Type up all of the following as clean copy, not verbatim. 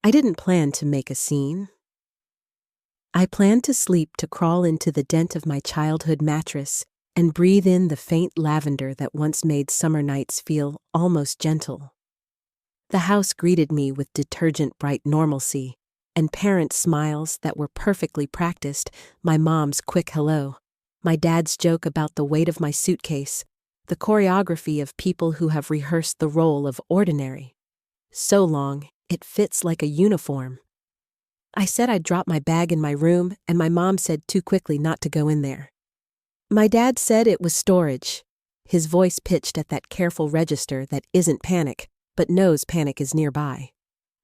I didn't plan to make a scene. I planned to sleep to crawl into the dent of my childhood mattress and breathe in the faint lavender that once made summer nights feel almost gentle. The house greeted me with detergent-bright normalcy and parent smiles that were perfectly practiced, my mom's quick hello, my dad's joke about the weight of my suitcase, the choreography of people who have rehearsed the role of ordinary. So long, it fits like a uniform. I said I'd drop my bag in my room, and my mom said too quickly not to go in there. My dad said it was storage, his voice pitched at that careful register that isn't panic, but knows panic is nearby.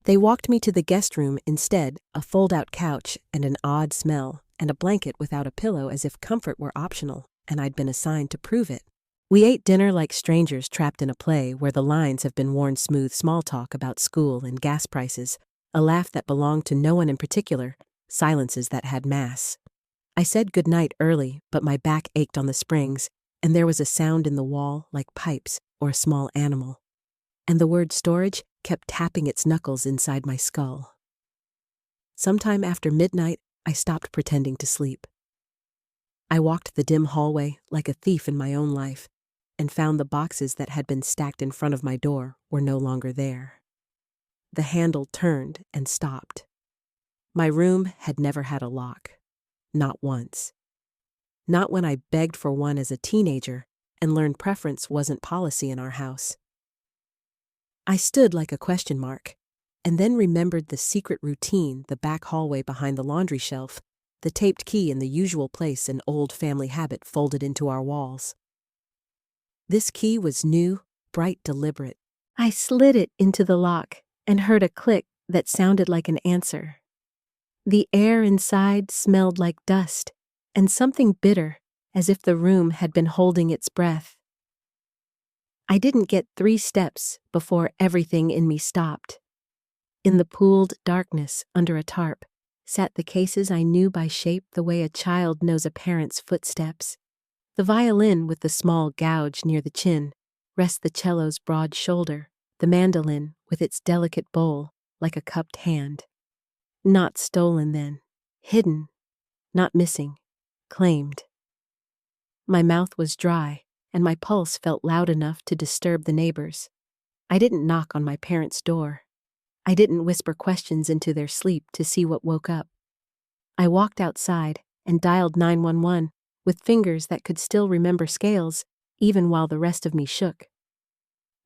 They walked me to the guest room instead, a fold-out couch and an odd smell, and a blanket without a pillow as if comfort were optional, and I'd been assigned to prove it. We ate dinner like strangers trapped in a play where the lines have been worn smooth small talk about school and gas prices, a laugh that belonged to no one in particular, silences that had mass. I said goodnight early, but my back ached on the springs, and there was a sound in the wall like pipes or a small animal. And the word storage kept tapping its knuckles inside my skull. Sometime after midnight, I stopped pretending to sleep. I walked the dim hallway like a thief in my own life, and found the boxes that had been stacked in front of my door were no longer there. The handle turned and stopped. My room had never had a lock. Not once. Not when I begged for one as a teenager and learned preference wasn't policy in our house. I stood like a question mark, and then remembered the secret routine, the back hallway behind the laundry shelf, the taped key in the usual place an old family habit folded into our walls. This key was new, bright, deliberate. I slid it into the lock and heard a click that sounded like an answer. The air inside smelled like dust and something bitter, as if the room had been holding its breath. I didn't get 3 steps before everything in me stopped. In the pooled darkness under a tarp sat the cases I knew by shape the way a child knows a parent's footsteps. The violin with the small gouge near the chin rests the cello's broad shoulder, the mandolin with its delicate bowl like a cupped hand. Not stolen then, hidden, not missing, claimed. My mouth was dry, and my pulse felt loud enough to disturb the neighbors. I didn't knock on my parents' door. I didn't whisper questions into their sleep to see what woke up. I walked outside and dialed 911 with fingers that could still remember scales, even while the rest of me shook.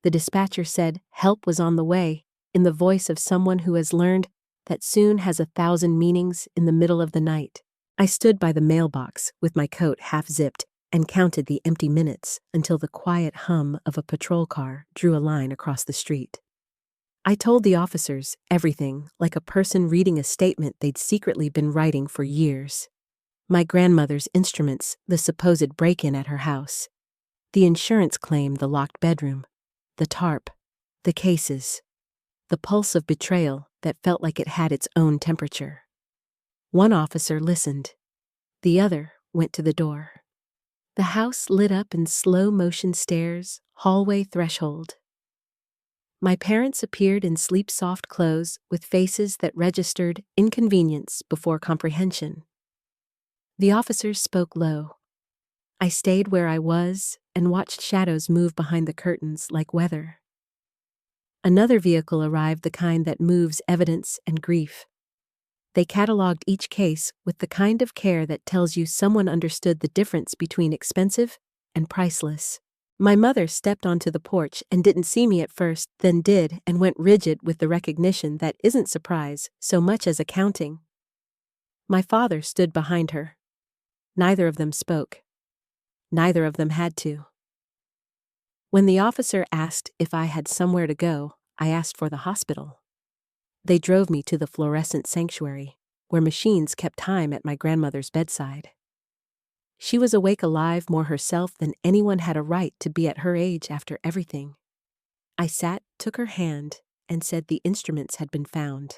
The dispatcher said help was on the way, in the voice of someone who has learned that soon has 1,000 meanings in the middle of the night. I stood by the mailbox with my coat half-zipped and counted the empty minutes until the quiet hum of a patrol car drew a line across the street. I told the officers everything like a person reading a statement they'd secretly been writing for years. My grandmother's instruments, the supposed break-in at her house, the insurance claim, the locked bedroom, the tarp, the cases, the pulse of betrayal that felt like it had its own temperature. One officer listened. The other went to the door. The house lit up in slow-motion stairs, hallway threshold. My parents appeared in sleep-soft clothes with faces that registered inconvenience before comprehension. The officers spoke low. I stayed where I was and watched shadows move behind the curtains like weather. Another vehicle arrived, the kind that moves evidence and grief. They cataloged each case with the kind of care that tells you someone understood the difference between expensive and priceless. My mother stepped onto the porch and didn't see me at first, then did, and went rigid with the recognition that isn't surprise so much as accounting. My father stood behind her. Neither of them spoke. Neither of them had to. When the officer asked if I had somewhere to go, I asked for the hospital. They drove me to the fluorescent sanctuary, where machines kept time at my grandmother's bedside. She was awake, alive, more herself than anyone had a right to be at her age after everything. I sat, took her hand, and said the instruments had been found.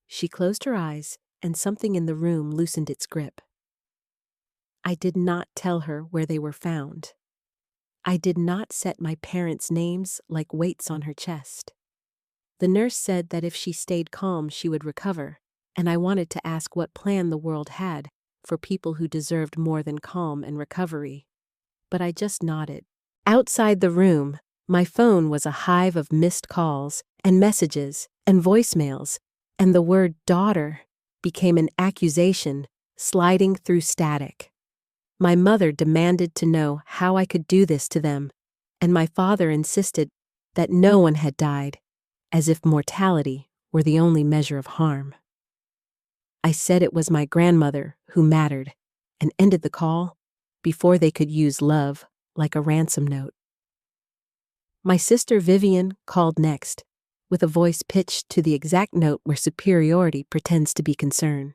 She closed her eyes, and something in the room loosened its grip. I did not tell her where they were found. I did not set my parents' names like weights on her chest. The nurse said that if she stayed calm, she would recover, and I wanted to ask what plan the world had for people who deserved more than calm and recovery. But I just nodded. Outside the room, my phone was a hive of missed calls and messages and voicemails, and the word daughter became an accusation sliding through static. My mother demanded to know how I could do this to them, and my father insisted that no one had died, as if mortality were the only measure of harm. I said it was my grandmother who mattered, and ended the call before they could use love like a ransom note. My sister Vivian called next, with a voice pitched to the exact note where superiority pretends to be concern.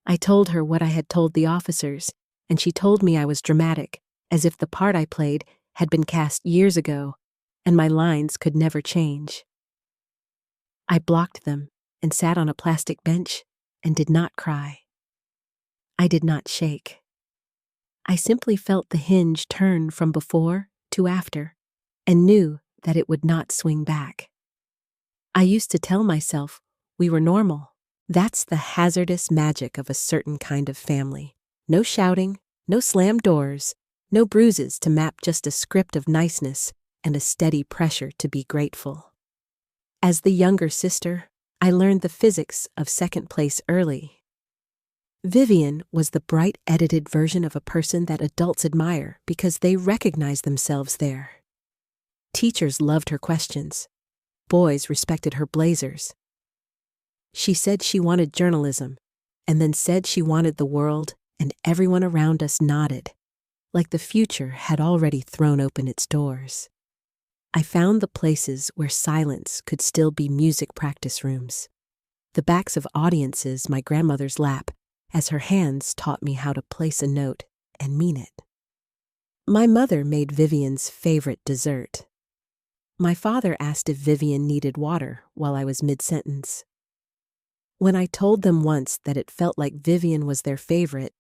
I told her what I had told the officers, and she told me I was dramatic, as if the part I played had been cast years ago, and my lines could never change. I blocked them and sat on a plastic bench and did not cry. I did not shake. I simply felt the hinge turn from before to after, and knew that it would not swing back. I used to tell myself we were normal. That's the hazardous magic of a certain kind of family. No shouting, no slammed doors, no bruises to map just a script of niceness and a steady pressure to be grateful. As the younger sister, I learned the physics of second place early. Vivian was the bright, edited version of a person that adults admire because they recognize themselves there. Teachers loved her questions. Boys respected her blazers. She said she wanted journalism, and then said she wanted the world, and everyone around us nodded, like the future had already thrown open its doors. I found the places where silence could still be music practice rooms, the backs of audiences, my grandmother's lap, as her hands taught me how to place a note and mean it. My mother made Vivian's favorite dessert. My father asked if Vivian needed water while I was mid-sentence. When I told them once that it felt like Vivian was their favorite,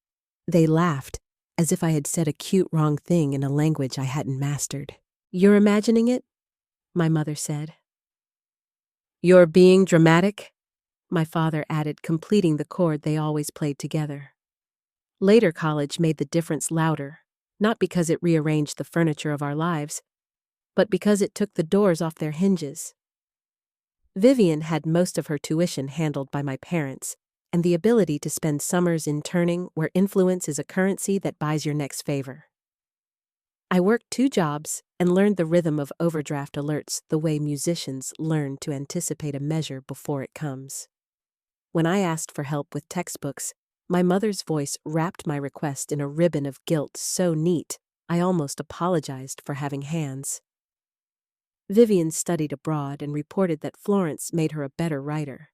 they laughed, as if I had said a cute wrong thing in a language I hadn't mastered. "You're imagining it?" my mother said. "You're being dramatic?" my father added, completing the chord they always played together. Later college made the difference louder, not because it rearranged the furniture of our lives, but because it took the doors off their hinges. Vivian had most of her tuition handled by my parents, and the ability to spend summers interning where influence is a currency that buys your next favor. I worked 2 jobs and learned the rhythm of overdraft alerts the way musicians learn to anticipate a measure before it comes. When I asked for help with textbooks, my mother's voice wrapped my request in a ribbon of guilt so neat, I almost apologized for having hands. Vivian studied abroad and reported that Florence made her a better writer.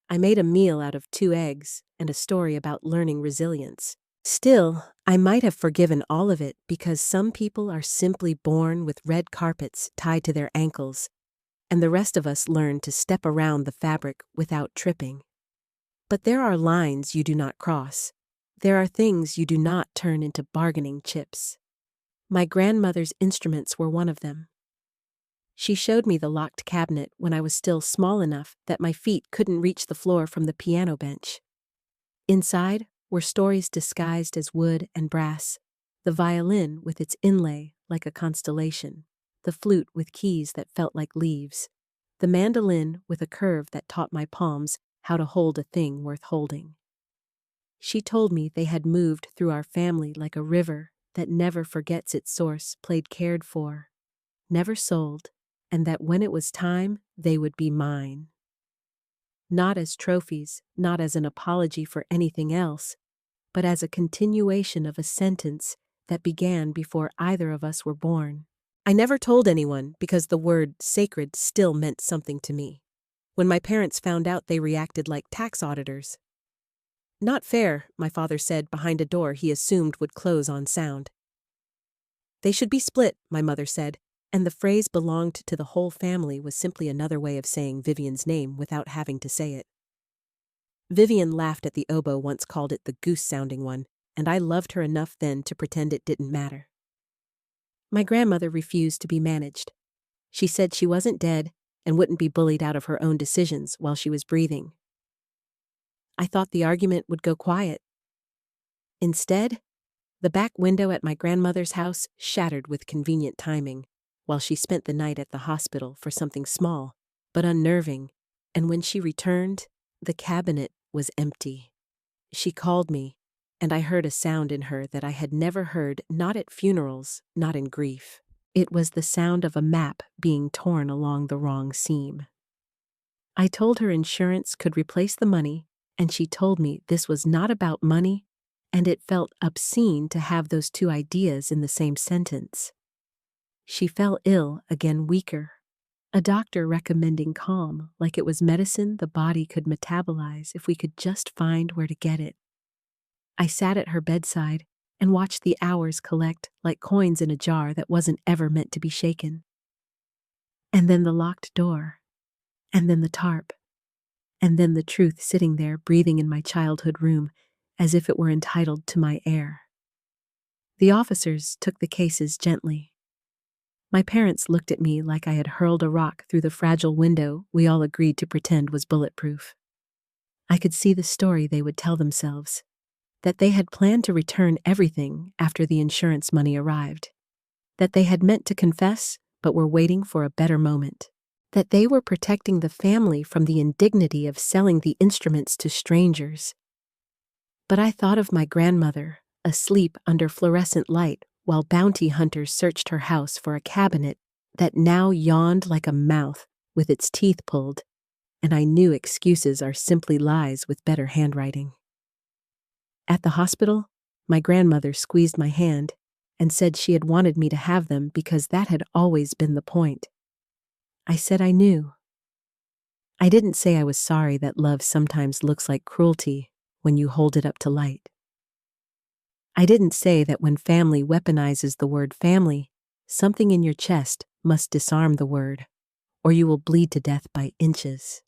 I made a meal out of 2 eggs and a story about learning resilience. Still, I might have forgiven all of it because some people are simply born with red carpets tied to their ankles, and the rest of us learn to step around the fabric without tripping. But there are lines you do not cross. There are things you do not turn into bargaining chips. My grandmother's instruments were one of them. She showed me the locked cabinet when I was still small enough that my feet couldn't reach the floor from the piano bench. Inside were stories disguised as wood and brass, the violin with its inlay like a constellation, the flute with keys that felt like leaves, the mandolin with a curve that taught my palms how to hold a thing worth holding. She told me they had moved through our family like a river that never forgets its source, played cared for, never sold, and that when it was time, they would be mine. Not as trophies, not as an apology for anything else, but as a continuation of a sentence that began before either of us were born. I never told anyone because the word sacred still meant something to me. When my parents found out, they reacted like tax auditors. "Not fair," my father said behind a door he assumed would close on sound. "They should be split," my mother said, and the phrase belonged to the whole family was simply another way of saying Vivian's name without having to say it. Vivian laughed at the oboe once called it the goose-sounding one, and I loved her enough then to pretend it didn't matter. My grandmother refused to be managed. She said she wasn't dead and wouldn't be bullied out of her own decisions while she was breathing. I thought the argument would go quiet. Instead, the back window at my grandmother's house shattered with convenient timing while she spent the night at the hospital for something small but unnerving, and when she returned, the cabinet was empty. She called me, and I heard a sound in her that I had never heard, not at funerals, not in grief. It was the sound of a map being torn along the wrong seam. I told her insurance could replace the money, and she told me this was not about money, and it felt obscene to have those two ideas in the same sentence. She fell ill, again weaker. A doctor recommending calm, like it was medicine the body could metabolize if we could just find where to get it. I sat at her bedside and watched the hours collect like coins in a jar that wasn't ever meant to be shaken. And then the locked door, and then the tarp, and then the truth sitting there breathing in my childhood room as if it were entitled to my air. The officers took the cases gently. My parents looked at me like I had hurled a rock through the fragile window we all agreed to pretend was bulletproof. I could see the story they would tell themselves, that they had planned to return everything after the insurance money arrived, that they had meant to confess but were waiting for a better moment, that they were protecting the family from the indignity of selling the instruments to strangers. But I thought of my grandmother, asleep under fluorescent light while bounty hunters searched her house for a cabinet that now yawned like a mouth with its teeth pulled, and I knew excuses are simply lies with better handwriting. At the hospital, my grandmother squeezed my hand and said she had wanted me to have them because that had always been the point. I said I knew. I didn't say I was sorry that love sometimes looks like cruelty when you hold it up to light. I didn't say that when family weaponizes the word family, something in your chest must disarm the word, or you will bleed to death by inches.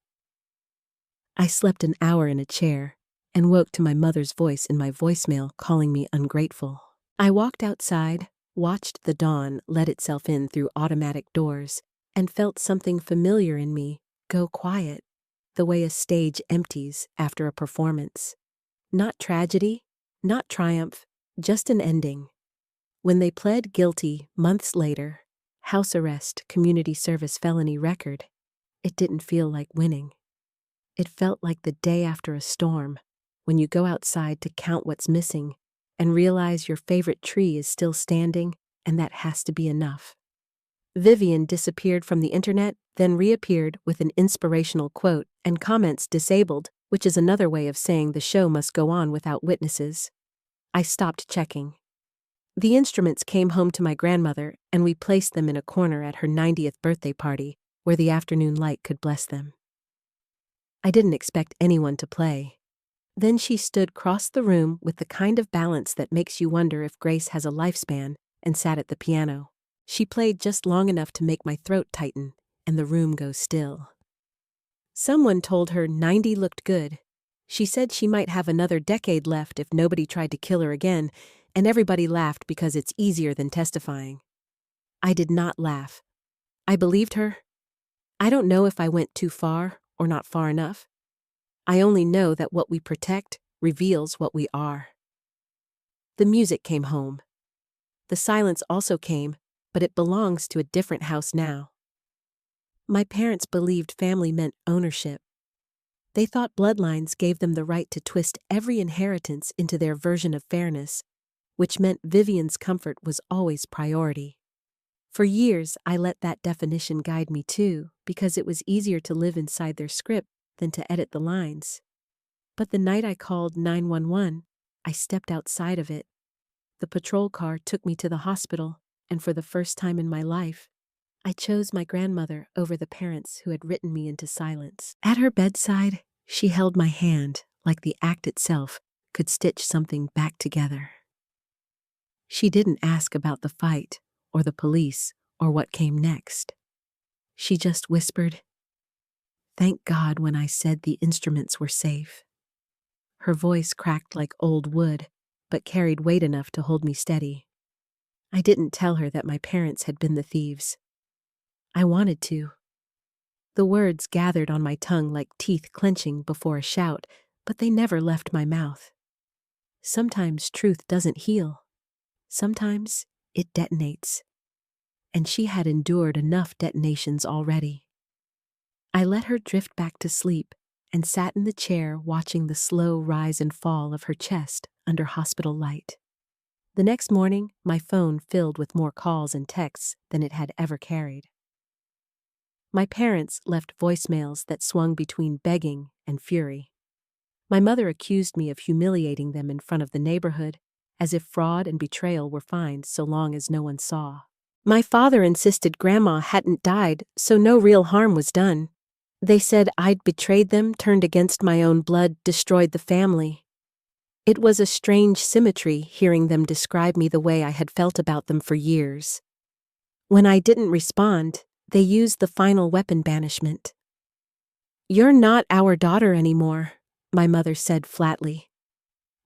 I slept an hour in a chair and woke to my mother's voice in my voicemail calling me ungrateful. I walked outside, watched the dawn let itself in through automatic doors, and felt something familiar in me go quiet, the way a stage empties after a performance. Not tragedy, not triumph, just an ending. When they pled guilty months later, house arrest, community service felony record, it didn't feel like winning. It felt like the day after a storm, when you go outside to count what's missing and realize your favorite tree is still standing, and that has to be enough. Vivian disappeared from the internet, then reappeared with an inspirational quote and comments disabled, which is another way of saying the show must go on without witnesses. I stopped checking. The instruments came home to my grandmother, and we placed them in a corner at her 90th birthday party, where the afternoon light could bless them. I didn't expect anyone to play. Then she stood across the room with the kind of balance that makes you wonder if Grace has a lifespan, and sat at the piano. She played just long enough to make my throat tighten and the room go still. Someone told her 90 looked good. She said she might have another decade left if nobody tried to kill her again, and everybody laughed because it's easier than testifying. I did not laugh. I believed her. I don't know if I went too far or not far enough. I only know that what we protect reveals what we are. The music came home. The silence also came, but it belongs to a different house now. My parents believed family meant ownership. They thought bloodlines gave them the right to twist every inheritance into their version of fairness, which meant Vivian's comfort was always priority. For years, I let that definition guide me too, because it was easier to live inside their script than to edit the lines. But the night I called 911, I stepped outside of it. The patrol car took me to the hospital, and for the first time in my life, I chose my grandmother over the parents who had written me into silence. At her bedside, she held my hand like the act itself could stitch something back together. She didn't ask about the fight, or the police, or what came next. She just whispered, "Thank God when I said the instruments were safe." Her voice cracked like old wood, but carried weight enough to hold me steady. I didn't tell her that my parents had been the thieves. I wanted to. The words gathered on my tongue like teeth clenching before a shout, but they never left my mouth. Sometimes truth doesn't heal. Sometimes it detonates. And she had endured enough detonations already. I let her drift back to sleep and sat in the chair watching the slow rise and fall of her chest under hospital light. The next morning, my phone filled with more calls and texts than it had ever carried. My parents left voicemails that swung between begging and fury. My mother accused me of humiliating them in front of the neighborhood, as if fraud and betrayal were fine so long as no one saw. My father insisted Grandma hadn't died, so no real harm was done. They said I'd betrayed them, turned against my own blood, destroyed the family. It was a strange symmetry hearing them describe me the way I had felt about them for years. When I didn't respond, they used the final weapon banishment. "You're not our daughter anymore," my mother said flatly.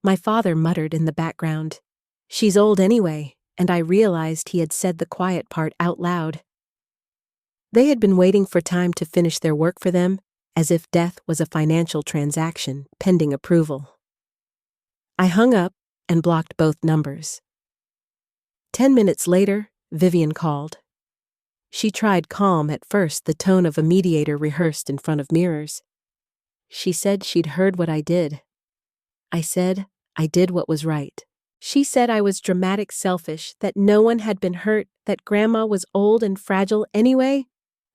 My father muttered in the background, "She's old anyway," and I realized he had said the quiet part out loud. They had been waiting for time to finish their work for them, as if death was a financial transaction pending approval. I hung up and blocked both numbers. 10 minutes later, Vivian called. She tried calm at first, the tone of a mediator rehearsed in front of mirrors. She said she'd heard what I did. I said I did what was right. She said I was dramatic, selfish, that no one had been hurt, that Grandma was old and fragile anyway,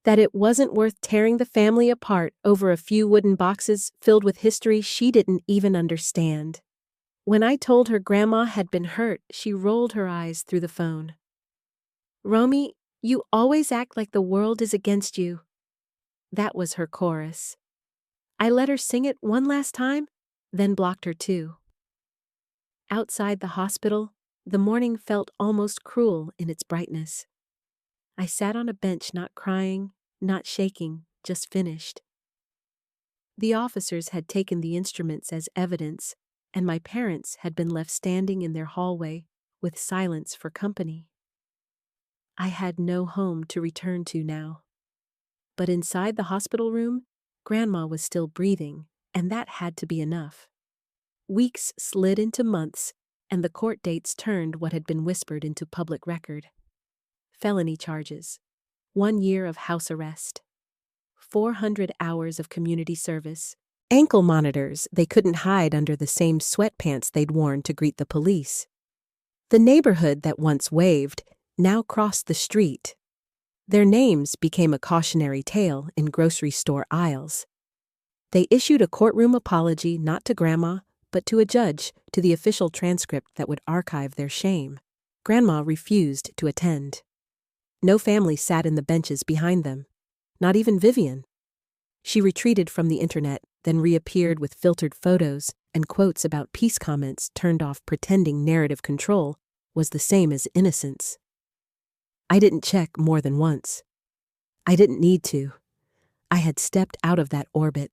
that it wasn't worth tearing the family apart over a few wooden boxes filled with history she didn't even understand. When I told her Grandma had been hurt, she rolled her eyes through the phone. "Romy, you always act like the world is against you." That was her chorus. I let her sing it one last time, then blocked her too. Outside the hospital, the morning felt almost cruel in its brightness. I sat on a bench, not crying, not shaking, just finished. The officers had taken the instruments as evidence, and my parents had been left standing in their hallway with silence for company. I had no home to return to now. But inside the hospital room, Grandma was still breathing, and that had to be enough. Weeks slid into months, and the court dates turned what had been whispered into public record. Felony charges, 1 year of house arrest, 400 hours of community service, ankle monitors they couldn't hide under the same sweatpants they'd worn to greet the police. The neighborhood that once waved now crossed the street. Their names became a cautionary tale in grocery store aisles. They issued a courtroom apology not to Grandma, but to a judge, to the official transcript that would archive their shame. Grandma refused to attend. No family sat in the benches behind them, not even Vivian. She retreated from the internet, then reappeared with filtered photos and quotes about peace comments turned off, pretending narrative control was the same as innocence. I didn't check more than once. I didn't need to. I had stepped out of that orbit.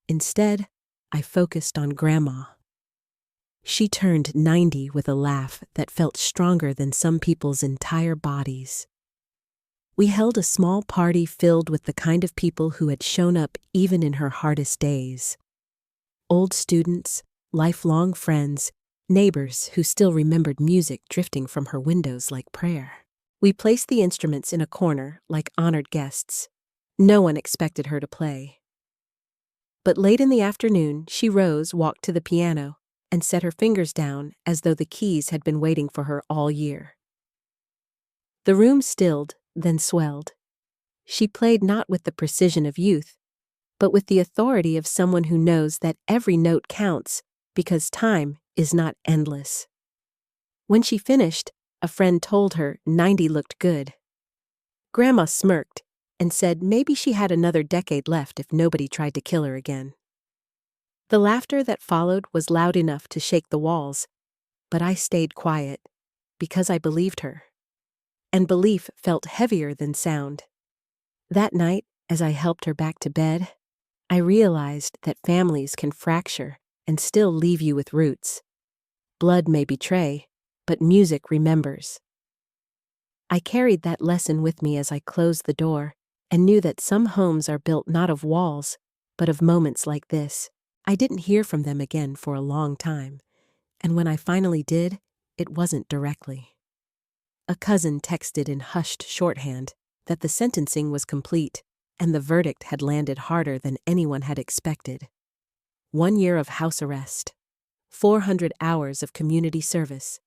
Instead, I focused on Grandma. She turned 90 with a laugh that felt stronger than some people's entire bodies. We held a small party filled with the kind of people who had shown up even in her hardest days. Old students, lifelong friends, neighbors who still remembered music drifting from her windows like prayer. We placed the instruments in a corner like honored guests. No one expected her to play. But late in the afternoon, she rose, walked to the piano, and set her fingers down as though the keys had been waiting for her all year. The room stilled, then swelled. She played not with the precision of youth, but with the authority of someone who knows that every note counts because time is not endless. When she finished, a friend told her 90 looked good. Grandma smirked and said maybe she had another decade left if nobody tried to kill her again. The laughter that followed was loud enough to shake the walls, but I stayed quiet because I believed her. And belief felt heavier than sound. That night, as I helped her back to bed, I realized that families can fracture and still leave you with roots. Blood may betray, but music remembers. I carried that lesson with me as I closed the door and knew that some homes are built not of walls, but of moments like this. I didn't hear from them again for a long time, and when I finally did, it wasn't directly. A cousin texted in hushed shorthand that the sentencing was complete, and the verdict had landed harder than anyone had expected. 1 year of house arrest. 400 hours of community service.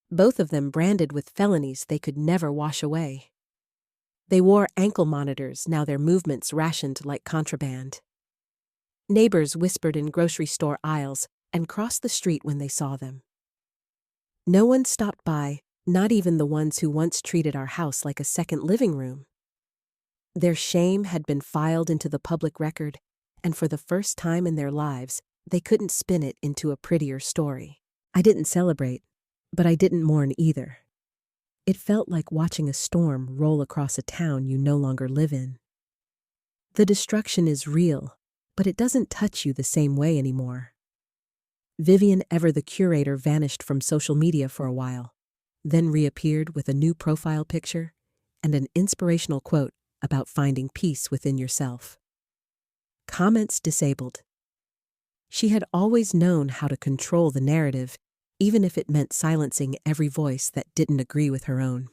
Both of them branded with felonies they could never wash away. They wore ankle monitors, now their movements rationed like contraband. Neighbors whispered in grocery store aisles and crossed the street when they saw them. No one stopped by, not even the ones who once treated our house like a second living room. Their shame had been filed into the public record, and for the first time in their lives, they couldn't spin it into a prettier story. I didn't celebrate, but I didn't mourn either. It felt like watching a storm roll across a town you no longer live in. The destruction is real, but it doesn't touch you the same way anymore. Vivian Ever, the curator, vanished from social media for a while, then reappeared with a new profile picture and an inspirational quote about finding peace within yourself. Comments disabled. She had always known how to control the narrative, even if it meant silencing every voice that didn't agree with her own.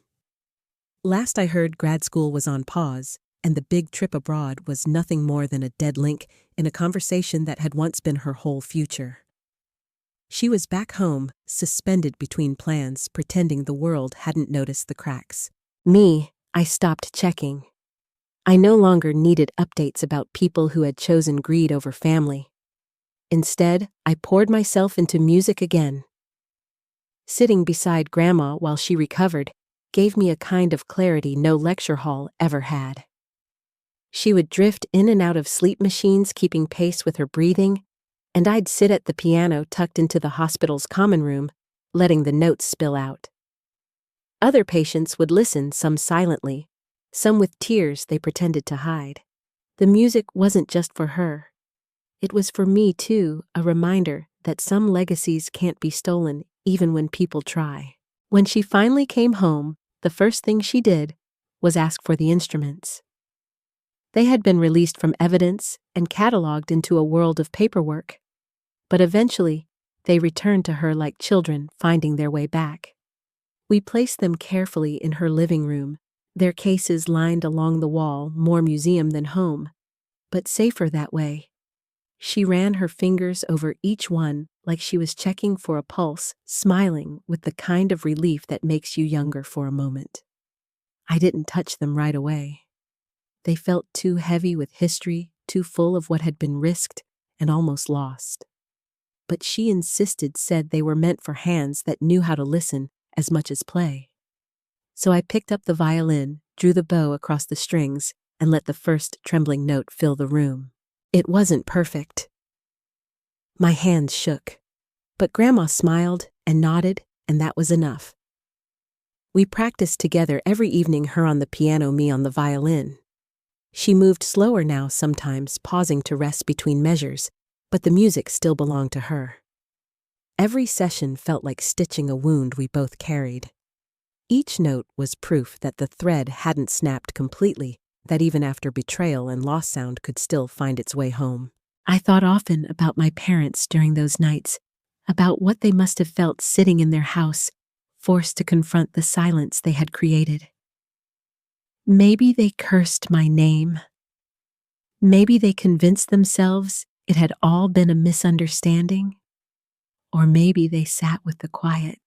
Last I heard, grad school was on pause, and the big trip abroad was nothing more than a dead link in a conversation that had once been her whole future. She was back home, suspended between plans, pretending the world hadn't noticed the cracks. Me, I stopped checking. I no longer needed updates about people who had chosen greed over family. Instead, I poured myself into music again. Sitting beside Grandma while she recovered gave me a kind of clarity no lecture hall ever had. She would drift in and out of sleep machines, keeping pace with her breathing, and I'd sit at the piano tucked into the hospital's common room, letting the notes spill out. Other patients would listen, some silently, some with tears they pretended to hide. The music wasn't just for her. It was for me, too, a reminder that some legacies can't be stolen even when people try. When she finally came home, the first thing she did was ask for the instruments. They had been released from evidence and cataloged into a world of paperwork, but eventually they returned to her like children finding their way back. We placed them carefully in her living room, their cases lined along the wall, more museum than home, but safer that way. She ran her fingers over each one like she was checking for a pulse, smiling with the kind of relief that makes you younger for a moment. I didn't touch them right away. They felt too heavy with history, too full of what had been risked and almost lost. But she insisted, said they were meant for hands that knew how to listen as much as play. So I picked up the violin, drew the bow across the strings, and let the first trembling note fill the room. It wasn't perfect. My hands shook, but Grandma smiled and nodded, and that was enough. We practiced together every evening, her on the piano, me on the violin. She moved slower now, sometimes pausing to rest between measures, but the music still belonged to her. Every session felt like stitching a wound we both carried. Each note was proof that the thread hadn't snapped completely, that even after betrayal and loss, sound could still find its way home. I thought often about my parents during those nights, about what they must have felt sitting in their house, forced to confront the silence they had created. Maybe they cursed my name. Maybe they convinced themselves it had all been a misunderstanding. Or maybe they sat with the quiet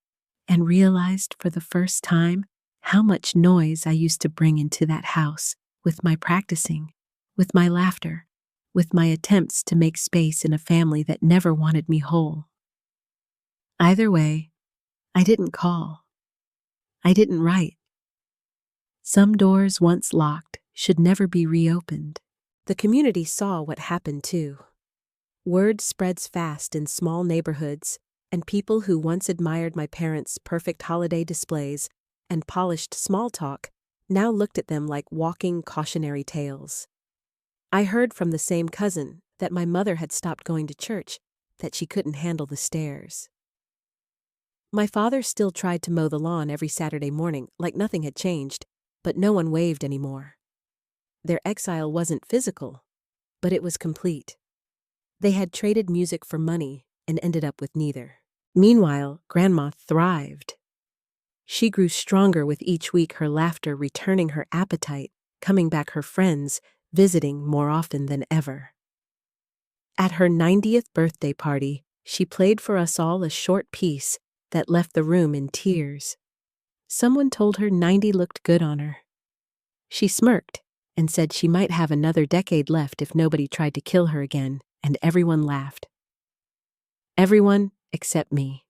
and realized for the first time how much noise I used to bring into that house, with my practicing, with my laughter, with my attempts to make space in a family that never wanted me whole. Either way, I didn't call. I didn't write. Some doors once locked should never be reopened. The community saw what happened too. Word spreads fast in small neighborhoods, and people who once admired my parents' perfect holiday displays and polished small talk now looked at them like walking cautionary tales. I heard from the same cousin that my mother had stopped going to church, that she couldn't handle the stairs. My father still tried to mow the lawn every Saturday morning like nothing had changed, but no one waved anymore. Their exile wasn't physical, but it was complete. They had traded music for money and ended up with neither. Meanwhile, Grandma thrived. She grew stronger with each week, her laughter returning her appetite, coming back her friends, visiting more often than ever. At her 90th birthday party, she played for us all a short piece that left the room in tears. Someone told her 90 looked good on her. She smirked and said she might have another decade left if nobody tried to kill her again, and everyone laughed. Everyone except me,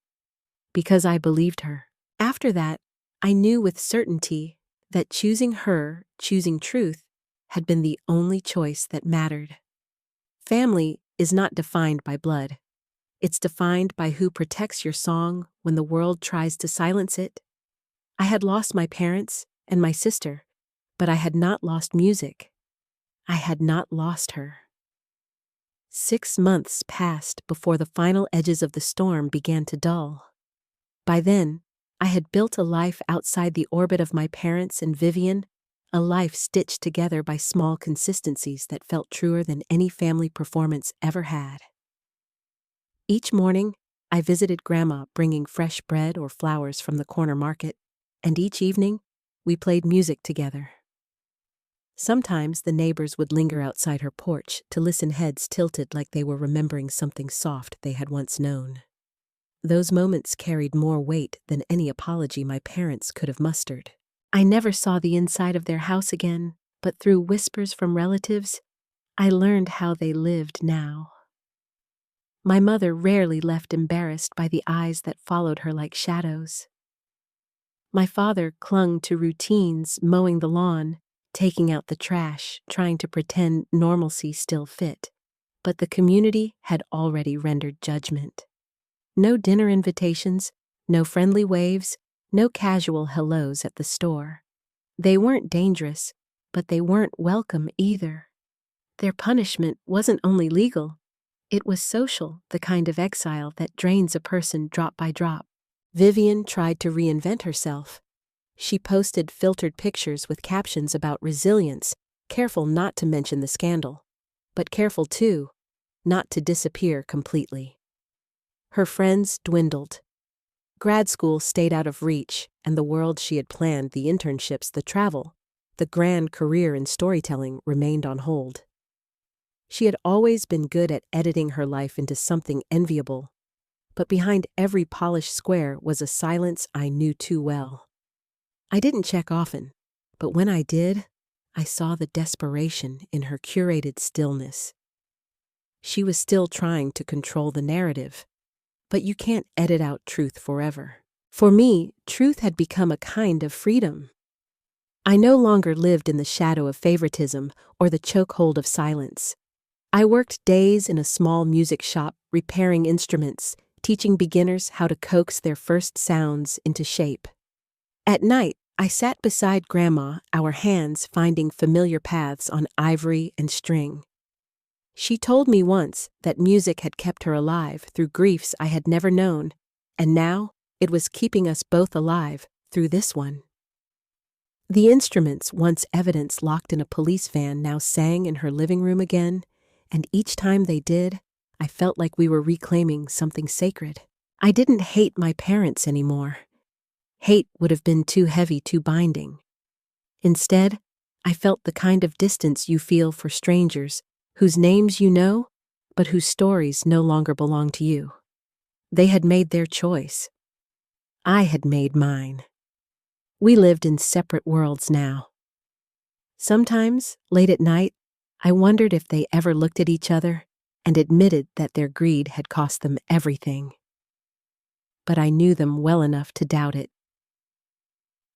because I believed her. After that, I knew with certainty that choosing her, choosing truth, had been the only choice that mattered. Family is not defined by blood. It's defined by who protects your song when the world tries to silence it. I had lost my parents and my sister, but I had not lost music. I had not lost her. 6 months passed before the final edges of the storm began to dull. By then, I had built a life outside the orbit of my parents and Vivian, a life stitched together by small consistencies that felt truer than any family performance ever had. Each morning, I visited Grandma bringing fresh bread or flowers from the corner market, and each evening, we played music together. Sometimes the neighbors would linger outside her porch to listen, heads tilted like they were remembering something soft they had once known. Those moments carried more weight than any apology my parents could have mustered. I never saw the inside of their house again, but through whispers from relatives, I learned how they lived now. My mother rarely left embarrassed by the eyes that followed her like shadows. My father clung to routines, mowing the lawn, taking out the trash, trying to pretend normalcy still fit. But the community had already rendered judgment. No dinner invitations, no friendly waves, no casual hellos at the store. They weren't dangerous, but they weren't welcome either. Their punishment wasn't only legal, it was social, the kind of exile that drains a person drop by drop. Vivian tried to reinvent herself. She posted filtered pictures with captions about resilience, careful not to mention the scandal, but careful too, not to disappear completely. Her friends dwindled. Grad school stayed out of reach, and the world she had planned, the internships, the travel, the grand career in storytelling, remained on hold. She had always been good at editing her life into something enviable, but behind every polished square was a silence I knew too well. I didn't check often, but when I did, I saw the desperation in her curated stillness. She was still trying to control the narrative, but you can't edit out truth forever. For me, truth had become a kind of freedom. I no longer lived in the shadow of favoritism or the chokehold of silence. I worked days in a small music shop, repairing instruments, teaching beginners how to coax their first sounds into shape. At night, I sat beside Grandma, our hands finding familiar paths on ivory and string. She told me once that music had kept her alive through griefs I had never known, and now it was keeping us both alive through this one. The instruments, once evidence locked in a police van, now sang in her living room again, and each time they did, I felt like we were reclaiming something sacred. I didn't hate my parents anymore. Hate would have been too heavy, too binding. Instead, I felt the kind of distance you feel for strangers whose names you know, but whose stories no longer belong to you. They had made their choice. I had made mine. We lived in separate worlds now. Sometimes, late at night, I wondered if they ever looked at each other and admitted that their greed had cost them everything. But I knew them well enough to doubt it.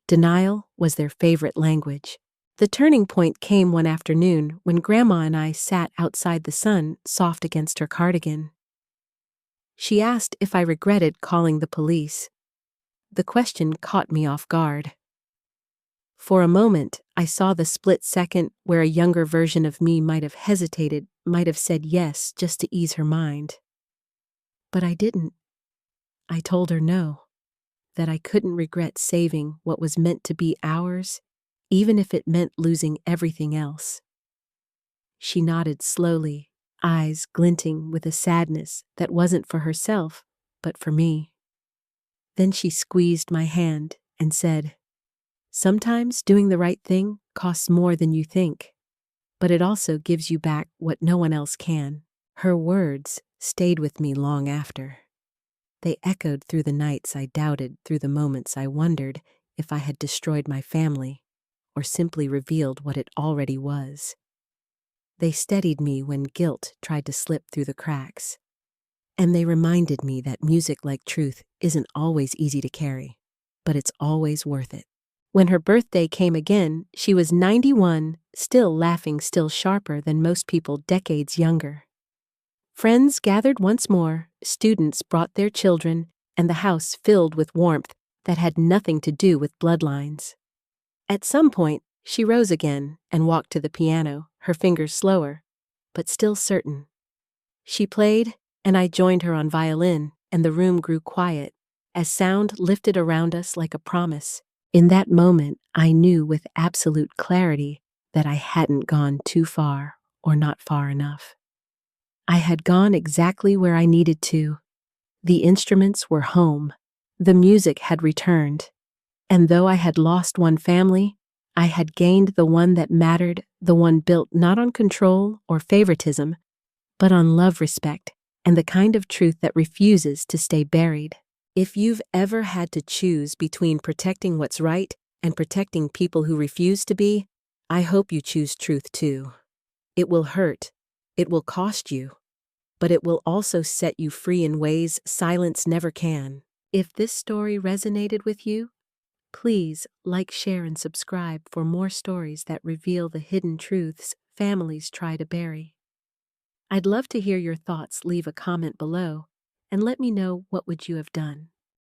Denial was their favorite language. The turning point came one afternoon when Grandma and I sat outside, the sun soft against her cardigan. She asked if I regretted calling the police. The question caught me off guard. For a moment, I saw the split second where a younger version of me might have hesitated, might have said yes just to ease her mind. But I didn't. I told her no, that I couldn't regret saving what was meant to be ours, even if it meant losing everything else. She nodded slowly, eyes glinting with a sadness that wasn't for herself, but for me. Then she squeezed my hand and said, "Sometimes doing the right thing costs more than you think, but it also gives you back what no one else can." Her words stayed with me long after. They echoed through the nights I doubted, through the moments I wondered if I had destroyed my family or simply revealed what it already was. They steadied me when guilt tried to slip through the cracks. And they reminded me that music like truth isn't always easy to carry, but it's always worth it. When her birthday came again, she was 91, still laughing, still sharper than most people decades younger. Friends gathered once more, students brought their children, and the house filled with warmth that had nothing to do with bloodlines. At some point, she rose again and walked to the piano, her fingers slower, but still certain. She played, and I joined her on violin, and the room grew quiet, as sound lifted around us like a promise. In that moment, I knew with absolute clarity that I hadn't gone too far or not far enough. I had gone exactly where I needed to. The instruments were home. The music had returned. And though I had lost one family, I had gained the one that mattered, the one built not on control or favoritism, but on love, respect, and the kind of truth that refuses to stay buried. If you've ever had to choose between protecting what's right and protecting people who refuse to be, I hope you choose truth too. It will hurt. It will cost you. But it will also set you free in ways silence never can. If this story resonated with you, please like, share, and subscribe for more stories that reveal the hidden truths families try to bury. I'd love to hear your thoughts. Leave a comment below and let me know what would you have done.